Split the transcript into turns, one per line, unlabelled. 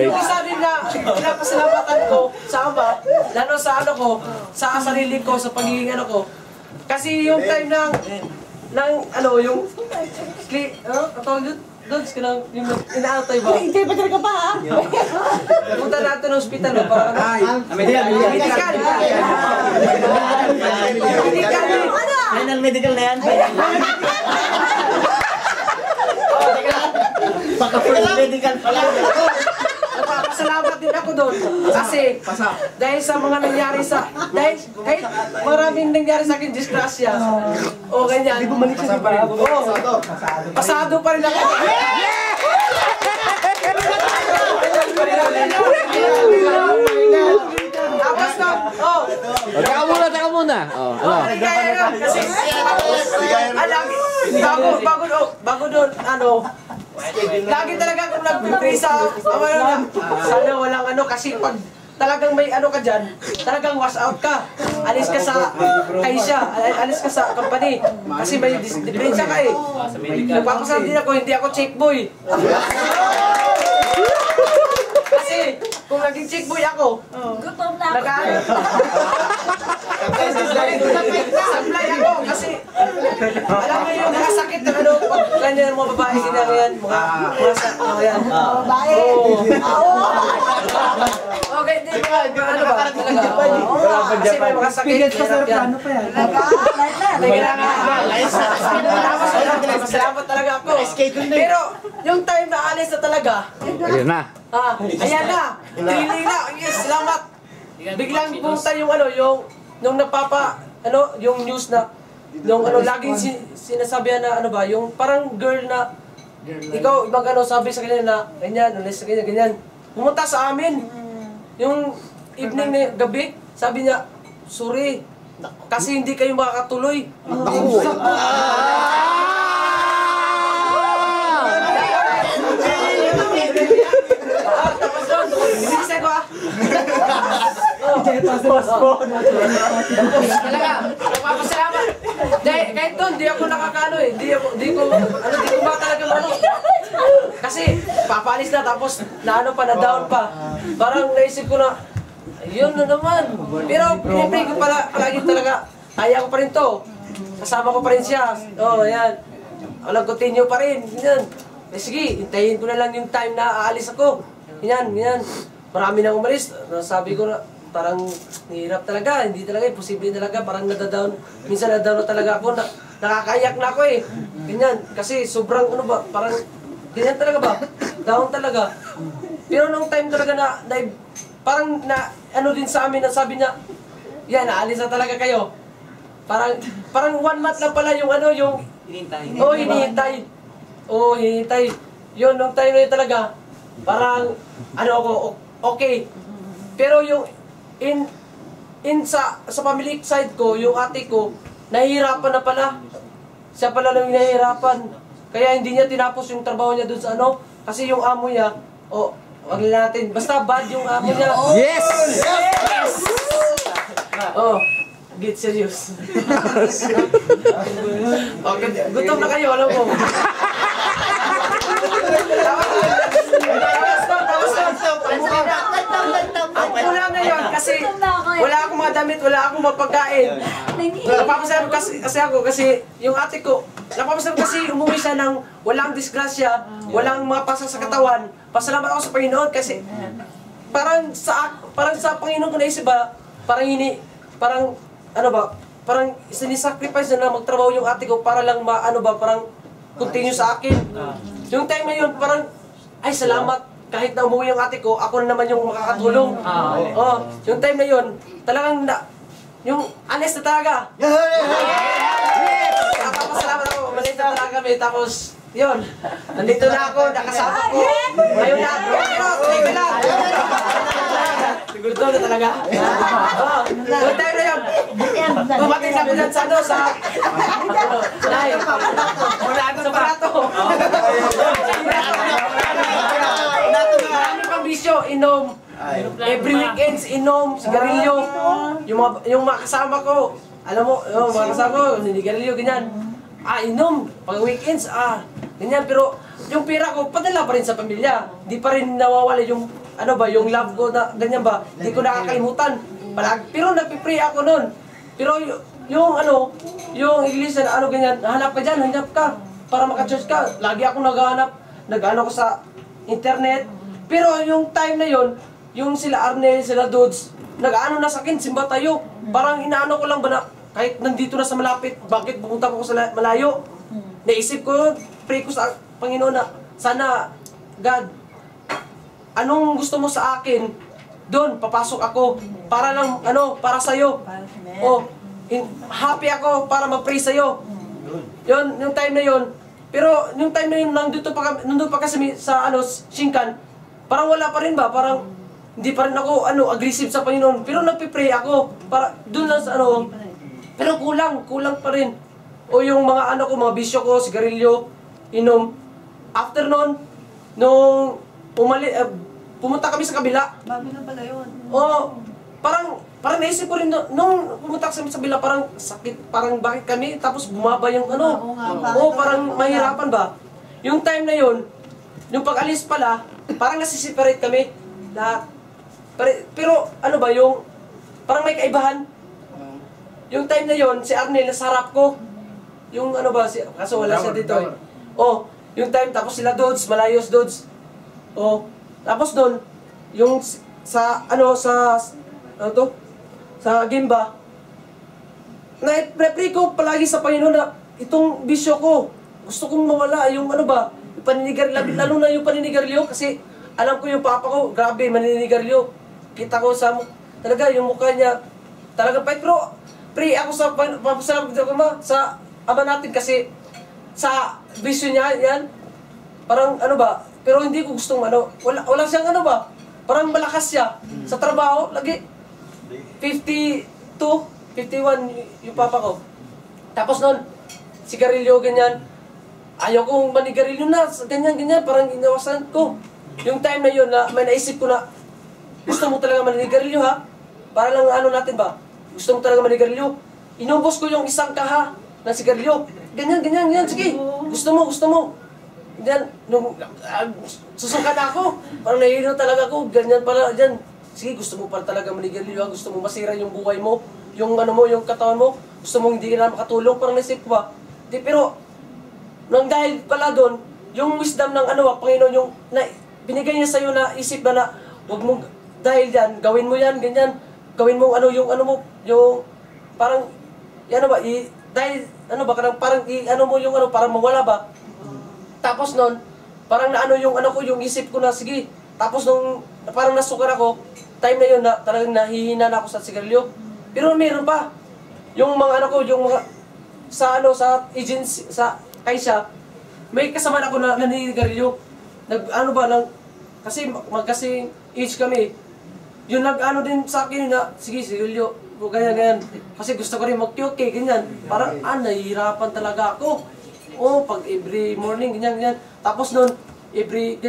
yung isa din na pinapasalamatan ko sa Ama, lalo sa ano ko, sa sarili ko, sa pagiging ano ko. Kasi yung time ng ano, yung doon ka lang, yung inaantay ba?
Hindi pa talaga pa ha?
Punta natin ng hospital o para ano? Medical.
Final medical na yan. Baka full medical pala.
Nagpapasalamat din ako doon. Kasi, dahil sa mga nangyari dahil kahit maraming nangyari sa akin, disgrasya. O ganyan. Hindi bumalik siya pa. Pasado pa rin ako. Tapos na,
Taka muna.
Kasi, bago doon, ano, lagi talaga akong nag-pray sa sana walang ano, kasi pag talagang may ano ka dyan, talagang wash out ka. Alis ka sa kaisya, alis ka sa company. Kasi may diferensya ka eh. Nagpapasal din ako, hindi ako check boy. Kasi kung naging check boy ako,
Gutom na ako.
nag-ano. Sablay ako kasi alam mo yung mga sakit na ano, pag ganyan mga babae ganyan yan, mga yan.
Babae.
Okay, di ba? Ano ba? Kasi may mga sakit. Ano pa yan? Masalamat talaga ako. Pero yung time na alis na talaga,
Ayan na.
ayan na. Training na. Yes, salamat. Biglang punta yung ano, yung yung news na, yung ano, laging sinasabihan na ano ba, yung parang girl na, ikaw, ibang ano, sabi sa kanya na, ganyan, ulis sa kanya, ganyan. Pumunta sa amin. Yung evening na gabi, sabi niya, sorry, kasi hindi kayo makakatuloy. Tapos doon, binisay ko talaga, nagpapasalamat. Kahit doon, di ako nakakano eh. Di ko ba talaga ano. Kasi, papalis na tapos na down pa. Parang naisip ko na, yun na naman. Pero pinipray ko palagi talaga, kaya ko pa rin to. Kasama ko pa rin siya. Ayan. Walang continue pa rin. Yan. Sige, hintayin ko na lang yung time na aalis ako. Yan. Marami nang umalis. Sabi ko na, parang hirap talaga. Hindi talaga, imposible talaga. Parang nadadown. Minsan nadadown na talaga ako. Nakakaiyak na ako eh. Ganyan. Kasi sobrang ano ba, parang ganyan talaga ba? Down talaga. Pero nung time talaga na parang na ano din sa amin na sabi niya, yan, naalis na talaga kayo. Parang 1 month lang pala yung ano, yung hinihintay. Yun, nung time na yun talaga, parang ano ako, okay. Pero yung sa family side ko, yung ate ko, nahihirapan na pala. Siya pala lang yung nahihirapan. Kaya hindi niya tinapos yung trabaho niya dun sa ano, kasi yung amo niya, wag natin, basta bad yung amo niya.
Yes!
Get serious. Gutom na kayo, alam mo. Ang kulang ngayon kasi wala akong mga damit, wala akong mapagkain. Napapasalamat kasi yung ate ko, napapasalamat kasi umuwi siya ng walang disgrasya, walang mga pasang sa katawan. Pasalamat ako sa Panginoon kasi parang sa Panginoon ko naisip ba, parang sinisacrifice na magtrabaho yung ate ko para lang parang continue sa akin. Yung time na yun, parang, ay salamat, kahit na umuwi yung ate ko, ako na naman yung makakatulong. Yung time na yun, talagang yung honest na talaga. Napapasalamat ako, maliit na talaga kami, tapos, yun, nandito na ako, nakasama ko. Ngayon na ako, pero tuloy ko lang. Siguro na talaga. Yung time na yun, bumating na ko dyan sa sa barato. Marami pang bisyo, inom. Every weekends, inom, sigarilyo. Yung mga kasama ko, alam mo, mga kasama ko, sigarilyo, ganyan. Inom. Pag weekends, ganyan. Pero yung pera ko, padala pa rin sa pamilya. Di pa rin nawawala yung ano ba, yung love ko na ganyan ba, hindi ko nakakalimutan. Pero nagpipray ako nun. Pero yung ano, yung iglesia na ano ganyan, hanap ka dyan, hanap ka, para maka-church ka. Lagi ako naghahanap, nag-ano ko sa internet. Pero yung time na yon, yung sila Arnel, sila Dudes, nag-ano na sa akin, simba tayo. Parang inaano ko lang ba na, kahit nandito na sa malapit, bakit pupunta ko sa malayo? Naisip ko, pray ko sa Panginoon na, sana, God, anong gusto mo sa akin? Doon, papasok ako. Para lang, ano, para sa'yo. Oh, happy ako para mag-pray sa'yo. Yun, yung time na yun. Pero, yung time na yun, nandun pa kasi sa, ano, Shinkan, parang wala pa rin ba? Parang, hindi pa rin ako, ano, aggressive sa Panginoon. Pero nagpipray ako. Para, doon lang sa, ano, pero kulang pa rin. O yung mga, ano ko, mga bisyo ko, sigarilyo, inom. After nun, nung pumunta kami sa kabila.
Bago na pala yun.
Parang naisip ko rin, nung pumunta kami sa kabila, parang sakit, parang bakit kami, tapos bumaba yung ano. Parang mahirapan ba? Yung time na yun, yung pag-alis pala, parang nasiseparate kami. Lahat. Pero, ano ba, yung, parang may kaibahan. Yung time na yun, si Arnel, nasa harap ko. Yung ano ba, kaso wala siya dito eh. Yung time, tapos sila Dudes, malayos Dudes. Tapos doon, yung sa Gimba, na-pray ko palagi sa Panginoon na itong bisyo ko, gusto kong mawala, yung ano ba, yung paninigarilyo, lalo na yung paninigarilyo, kasi alam ko yung papa ko, grabe, maninigarilyo. Kita ko talaga, yung mukha niya, talaga pahit, pero pray ako sa Ama natin kasi sa bisyo niya, yan, parang ano ba, pero hindi ko gustong ano, wala siyang ano ba, parang malakas siya sa trabaho, lagi 52, 51 yung papa ko. Tapos noon, sigarilyo, ganyan, ayaw kong manigarilyo na, ganyan, parang inawasan ko. Yung time na yun, na may naisip ko na, gusto mo talaga manigarilyo ha? Para lang ano natin ba, gusto mo talaga manigarilyo? Inubos ko yung isang kaha na sigarilyo. Ganyan, sige, gusto mo. Diyan, nung susuka na ako, parang nahihilo talaga ako, ganyan pala, dyan. Sige, gusto mo pala talaga manigarilyo, gusto mo masira yung buhay mo, yung ano mo, yung katawan mo, gusto mo hindi ka na makatulong, parang naisip ko ba? Pero, nang dahil pala doon, yung wisdom ng ano, Panginoon, yung binigay niya sa'yo na isip na huwag mo, dahil yan, gawin mo yan, ganyan, gawin mo ano, yung ano mo, yung, parang, ano ba, dahil, ano ba, parang, ano mo yung ano, parang mawala ba? Tapos nun, parang naano yung ano ko, yung isip ko na, sige. Tapos nung parang nasukar ako, time na yun na talagang nahihina na ako sa sigarilyo. Pero meron pa. Yung mga ano ko, yung mga, sa ano, sa agency, sa Kaisa, may kasama na ako na naninigarilyo. Kasi magkasing age kami. Yung nag-ano din sa akin na, sige, sigarilyo, ganyan. Kasi gusto ko rin mag-QK, ganyan. Parang, nahihirapan talaga ako. Pag every morning, ganyan. Tapos nun, every